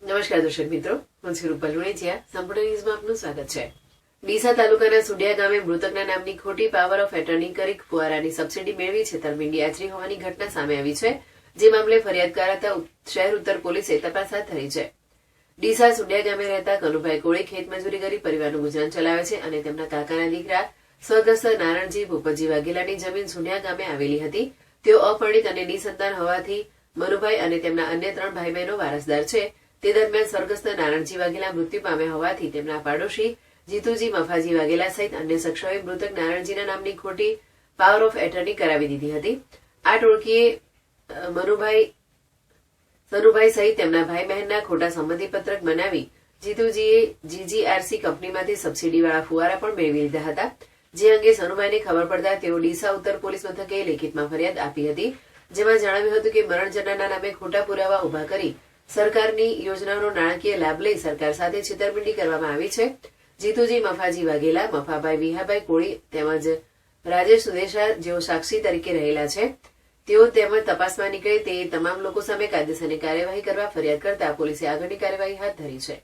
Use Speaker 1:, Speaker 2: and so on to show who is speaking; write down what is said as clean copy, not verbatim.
Speaker 1: નમસ્કાર દર્શક મિત્રો, હું છું રૂપલ લુણેચિયા. સંપૂર્ણ ન્યૂઝમાં આપનું સ્વાગત છે. ડીસા તાલુકાના સુડિયા ગામે મૃતકના નામની ખોટી પાવર ઓફ એટર્ની કરી ફુવારાની સબસિડી મેળવી છેતરપિંડી આચરી હોવાની ઘટના સામે આવી છે. જે મામલે ફરિયાદ કરાતા શહેર ઉત્તર પોલીસે તપાસ હાથ ધરી છે. ડીસા સુડિયા ગામે રહેતા કનુભાઈ કોળી ખેતમજૂરી કરી પરિવારનું ગુજરાન ચલાવે છે અને તેમના કાકાના દીકરા સ્વર્ગસ્થ નારણજી ભૂપતજી વાઘેલાની જમીન સુડિયા ગામે આવેલી હતી. તેઓ અપરિણિત અને નિસંતાન હોવાથી મનુભાઈ અને તેમના અન્ય 3 ભાઈ બહેનો વારસદાર છે. તે દરમિયાન સ્વર્ગસ્થ નારણજી વાઘેલા મૃત્યુ પામ્યા હોવાથી તેમના પાડોશી જીતુજી મફાજી વાઘેલા સહિત અન્ય શખ્સોએ મૃતક નારણજીના નામની ખોટી પાવર ઓફ એટર્ની કરાવી દીધી હતી. આ ટોળકીએ સનુભાઈ સહિત તેમના ભાઈ બહેનના ખોટા સંમતિપત્રક બનાવી જીતુજીએ જીજીઆરસી કંપનીમાંથી સબસિડીવાળા ફુવારા પણ મેળવી લીધા હતા. જે અંગે સનુભાઈને ખબર પડતા તેઓ ડીસા ઉત્તર પોલીસ મથકે લેખિતમાં ફરિયાદ આપી હતી. જેમાં જણાવ્યું હતું કે મરણ જનારના નામે ખોટા પુરાવા ઉભા કરી સરકારની યોજનાઓનો નાણાકીય લાભ લઈ સરકાર સાથે છેતરપિંડી કરવામાં આવી છે. જીતુજી મફાજી વાઘેલા, મફાભાઈ વિહાભાઈ કોળી તેમજ રાજેશ સુદેશા જેઓ સાક્ષી તરીકે રહેલા છે. તેઓ તેમજ તપાસમાં નીકળે તે તમામ લોકો સામે કાયદેસરની કાર્યવાહી કરવા ફરિયાદ કરતા પોલીસે આગળની કાર્યવાહી હાથ ધરી છે.